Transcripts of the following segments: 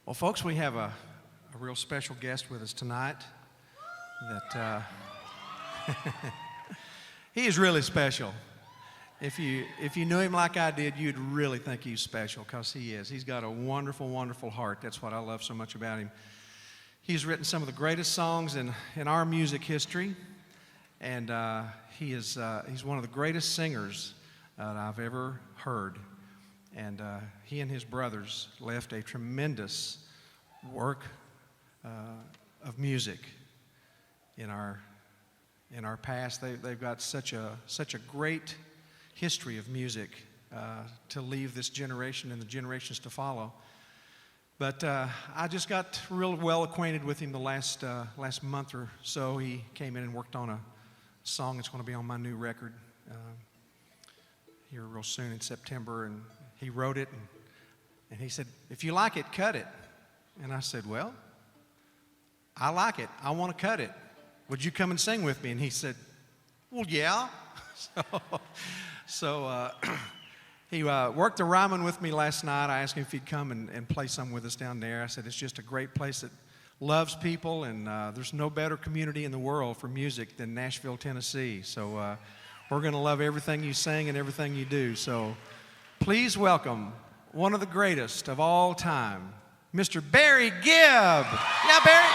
Well, folks, we have a real special guest with us tonight. He is really special. If you knew him like I did, you'd really think he's special, because he is. He's got a wonderful, wonderful heart. That's what I love so much about him. He's written some of the greatest songs in our music history, and he's one of the greatest singers that I've ever heard. And he and his brothers left a tremendous work of music in our past. They've got such a great history of music to leave this generation and the generations to follow. But I just got real well acquainted with him the last month or so. He came in and worked on a song that's going to be on my new record here real soon in September, and he wrote it, and he said, "If you like it, cut it." And I said, "Well, I like it. I want to cut it. Would you come and sing with me?" And he said, "Well, yeah." So he worked the rhyming with me last night. I asked him if he'd come and play some with us down there. I said, it's just a great place that loves people, and there's no better community in the world for music than Nashville, Tennessee. So we're going to love everything you sing and everything you do. So please welcome one of the greatest of all time, Mr. Barry Gibb. Yeah, Barry.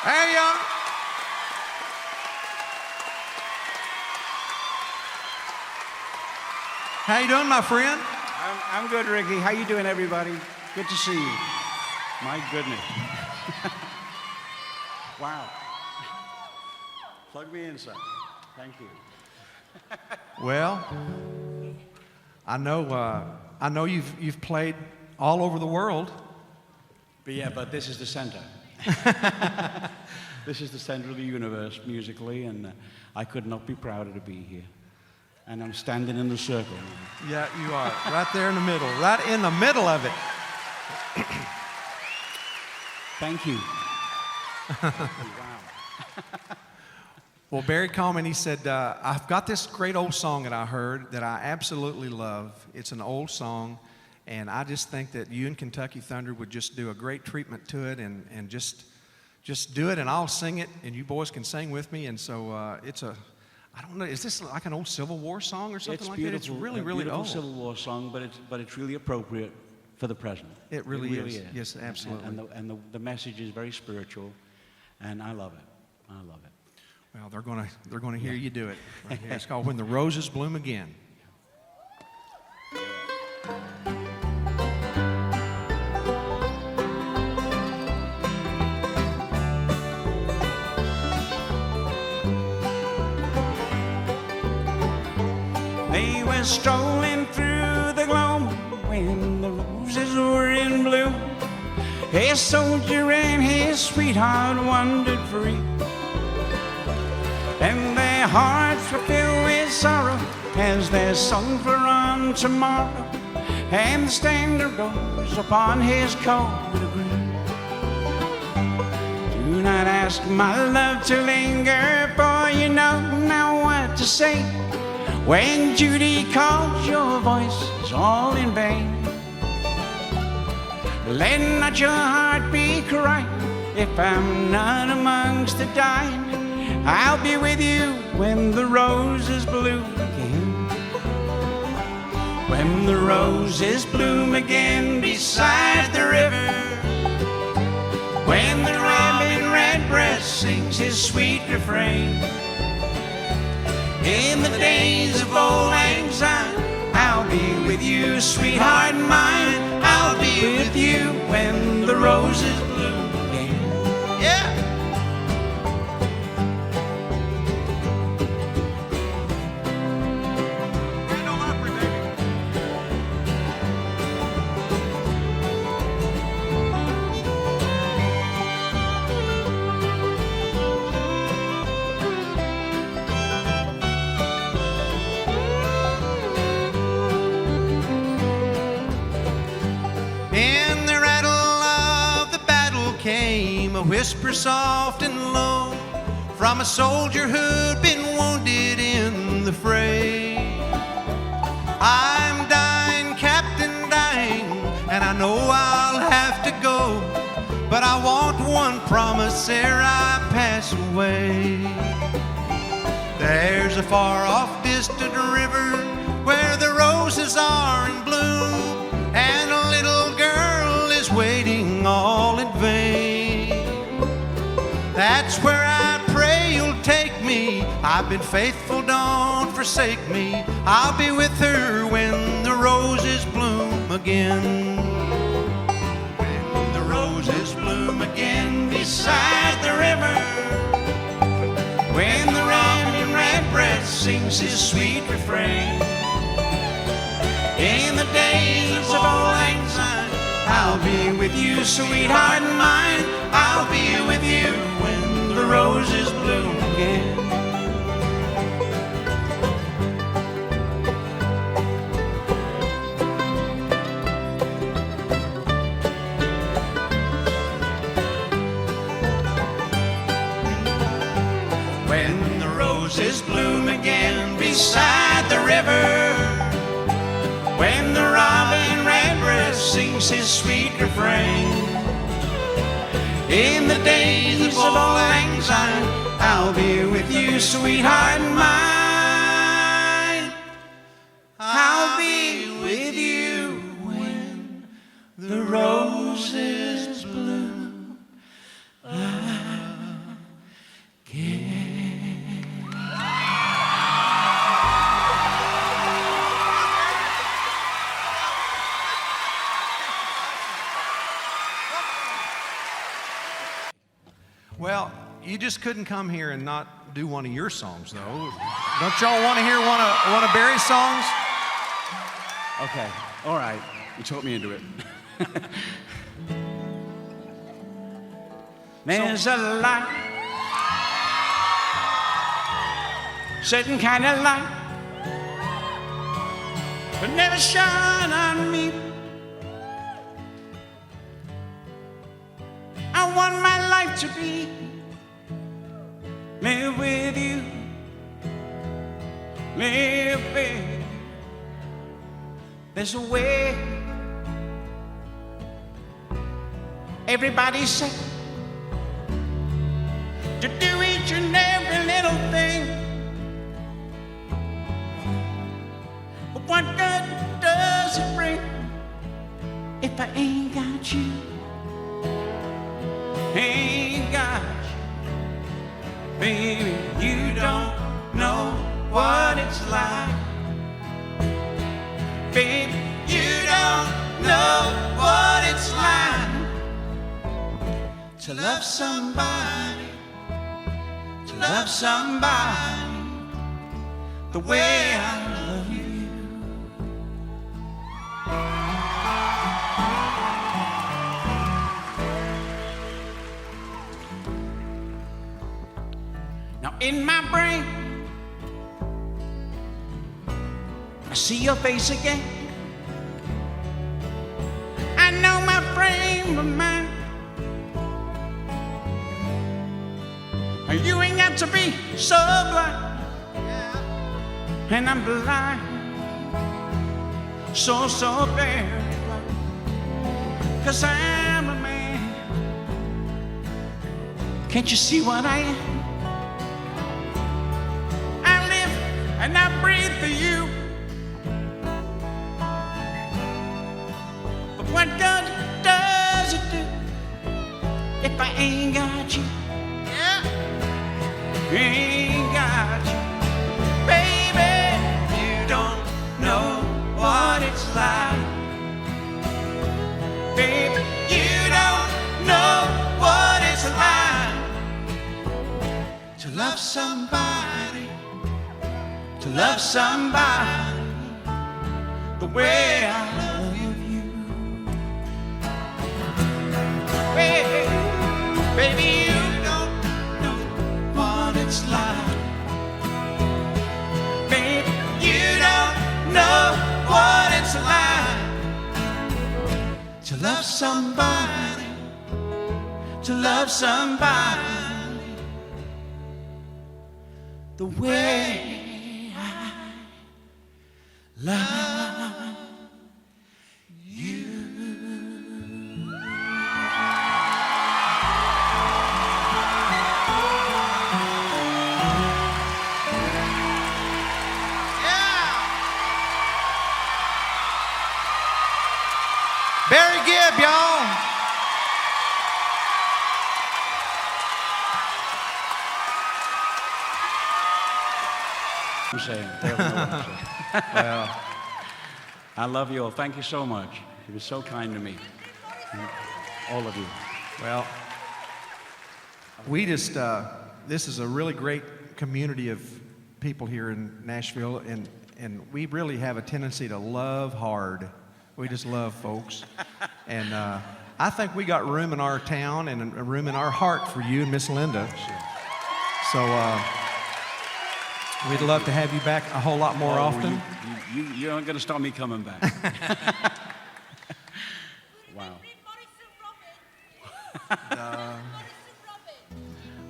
There you are. How you doing, my friend? I'm good, Ricky. How you doing, everybody? Good to see you. My goodness. Wow. Plug me in, son. Thank you. Well, I know you've played all over the world. But this is the center. This is the center of the universe musically, and I could not be prouder to be here. And I'm standing in the circle. Yeah, you are. Right there in the middle. Right in the middle of it. Thank you. Wow. Well, Barry Coleman, he said, I've got this great old song that I heard that I absolutely love. It's an old song, and I just think that you and Kentucky Thunder would just do a great treatment to it, and just do it, and I'll sing it, and you boys can sing with me. And so I don't know, is this like an old Civil War song or something like that? It's really, really old. It's a beautiful Civil War song, but it's really appropriate for the present. It really is. Yes, absolutely. And the message is very spiritual, and I love it. I love it. Well, they're gonna hear you do it right here. It's called "When the Roses Bloom Again." They were strolling through the gloam when the roses were in bloom. A soldier and his sweetheart wandered free, and their hearts were filled with sorrow as they sung for on tomorrow. And the standard rose upon his coat of green. Do not ask my love to linger, for you know now what to say. When Judy calls, your voice is all in vain. Let not your heart be crying if I'm not amongst the dying. I'll be with you when the roses bloom again. When the roses bloom again beside the river. When the robin redbreast sings his sweet refrain. In the days of old lang syne, I'll be with you, sweetheart mine. I'll be with you when the roses bloom again. Yeah! Ole Opry, baby. In the rattle of the battle came a whisper soft and low. from a soldier who'd been wounded in the fray. I'm dying, Captain, dying, and I know I'll have to go, but I want one promise ere I pass away. There's a far-off distant river where the roses are in bloom, and a little girl is waiting all in vain. That's where I pray you'll take me. I've been faithful, don't forsake me. I'll be with her when the roses bloom again. When the roses bloom again beside the river, when the robin redbreast sings his sweet refrain. In the days of old lang syne, I'll be with you, sweetheart mine. I'll be with you when the roses bloom again. When the roses bloom again beside the river, when the robin redbreast sings his sweet refrain. In the days of old lang syne, I'll be with you, sweetheart mine. I'll be with you when the roses bloom again. Well, you just couldn't come here and not do one of your songs, though. Don't y'all want to hear one of Barry's songs? Okay, all right. You talked me into it. There's a light, certain kind of light, but never shine on me. I want my life to be live with you, live with. There's a way. Everybody say to do each and every little thing, but what good does it bring if I ain't got you? Ain't got you. Baby, you don't know what it's like. Baby, you don't know what it's like to love somebody, to love somebody the way I love you. Now in my brain, I see your face again. I know my frame of mind. You ain't got to be so blind, and I'm blind, so very blind, 'cause I'm a man. Can't you see what I am? I live and I breathe for you. But what good does it do if I ain't got you? Ain't got you. Baby, you don't know what it's like. Baby, you don't know what it's like to love somebody, to love somebody the way I love you. Baby, baby, you don't know what it's like. Baby, you don't know what it's like to love somebody, to love somebody the way I love you. Barry Gibb, y'all. I'm saying, they'll know what I'm saying. Well, I love you all. Thank you so much. You were so kind to me. All of you. Well, we just, this is a really great community of people here in Nashville, and we really have a tendency to love hard. We just love folks. And I think we got room in our town and a room in our heart for you and Miss Linda. So we'd love to have you back a whole lot more often. You aren't going to stop me coming back. Wow.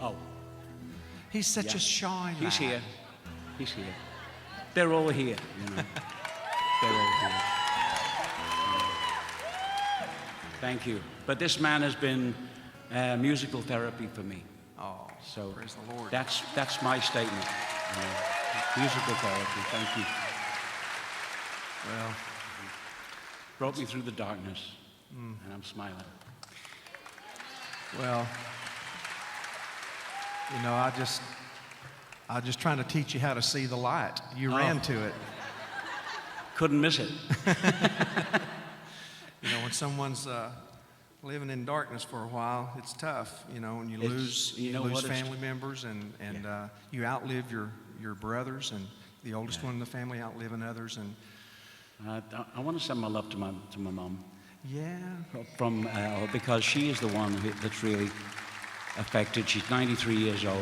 Oh. He's such a shy He's lad. here. He's here. They're all here. You know. They're all here. Thank you. But this man has been musical therapy for me. Oh, So praise the Lord. that's my statement. Musical therapy. Thank you. Well, Brought me through the darkness, and I'm smiling. well, you know, I just trying to teach you how to see the light. You ran to it. Couldn't miss it. You know, when someone's living in darkness for a while, it's tough. You know, when you lose family members, and you outlive your brothers, and the oldest one in the family outliving others, and I want to send my love to my mom. yeah, Because she is the one that's really affected. She's 93 years old,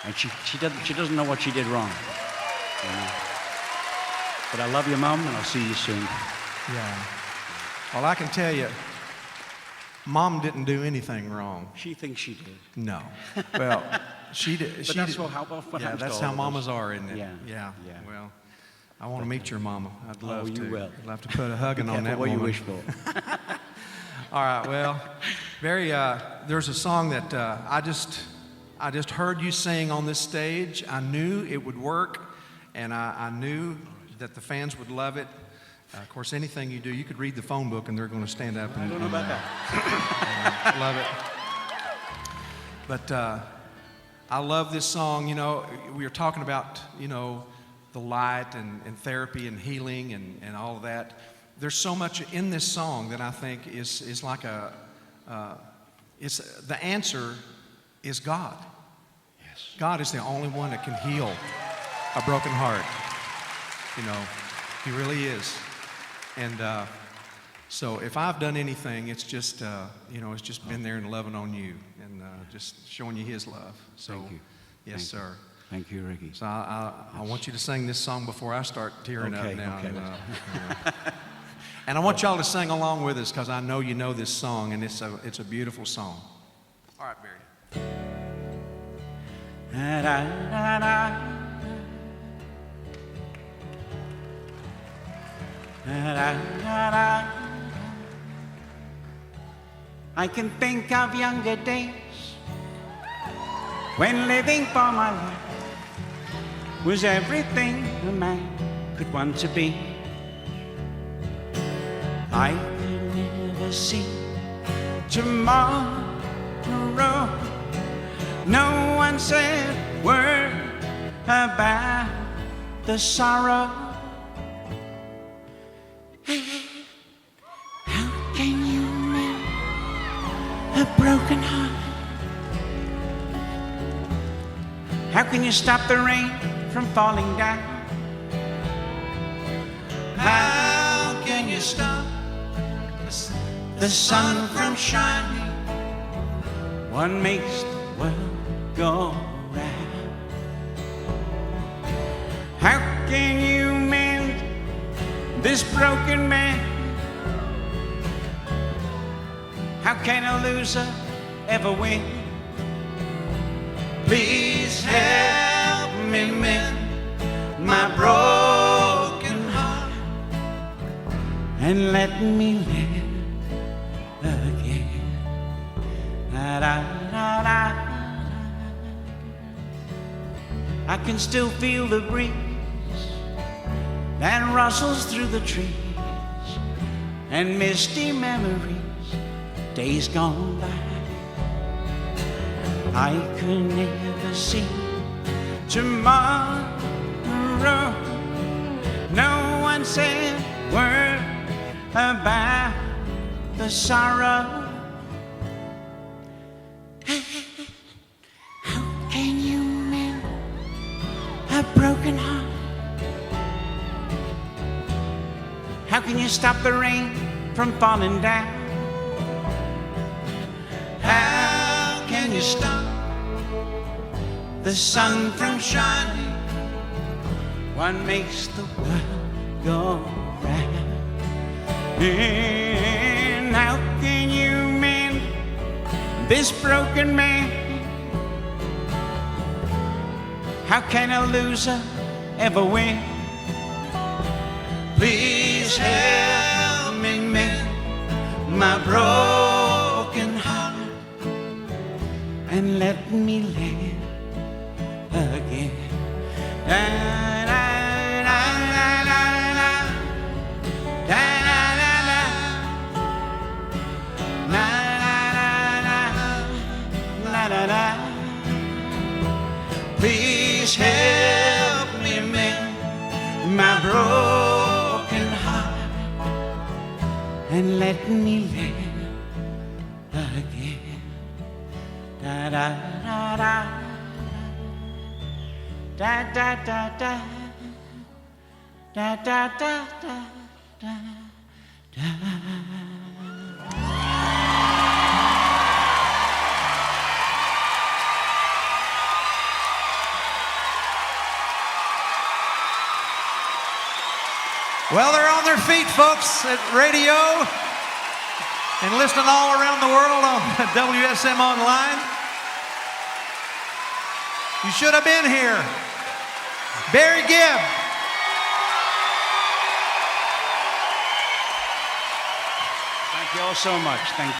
and she doesn't know what she did wrong. You know? But I love you, Mom, and I'll see you soon. yeah. Well, I can tell you, Mom didn't do anything wrong. She thinks she did. No. Well, she did. But she that's did. what happens Yeah, to that's all how of us. mamas are, isn't it? Yeah. Yeah. Yeah. Well, I want to meet your mama. I'd love you to. will. I'd love to put a hugging on Careful that what woman. you wish for. All right. Well, there's a song that I just heard you sing on this stage. I knew it would work, and I knew that the fans would love it. Of course, anything you do, you could read the phone book, and they're going to stand up and I don't know about that. love it. But I love this song. You know, we were talking about, you know, the light and therapy and healing and all of that. There's so much in this song that I think is like it's the answer is God. Yes. God is the only one that can heal a broken heart. You know, He really is. And so if I've done anything, it's just, you know, it's just been there and loving on you and just showing you His love. So, Thank you. yes, sir. Thank you, Ricky. So I want you to sing this song before I start tearing up now. Okay. And I want y'all to sing along with us because I know you know this song, and it's a beautiful song. All right, Barry. I can think of younger days when living for my life was everything a man could want to be. I could never see tomorrow. No one said a word about the sorrow. How can you mend a broken heart? How can you stop the rain from falling down? How can you stop the sun from shining? What makes the world go round? How can you mend this broken man? How can a loser ever win? Please help my broken heart and let me live again. Da, da, da, da. I can still feel the breeze that rustles through the trees and misty memories, days gone by. I could never see tomorrow. No one said a word about the sorrow. How can you mend a broken heart? How can you stop the rain from falling down? How can you stop the sun from shining? What makes the world go round? And how can you mend this broken man? How can a loser ever win? Please help me mend my broken heart and let me live again. Da, da, da, da, da, da, da, da, da, da, da. Please help me mend my broken heart and let me live again. Da da da da da da da da da da da da da. Well, they're on their feet, folks, at radio and listening all around the world on WSM Online. You should have been here. Barry Gibb. Thank you all so much. Thank you.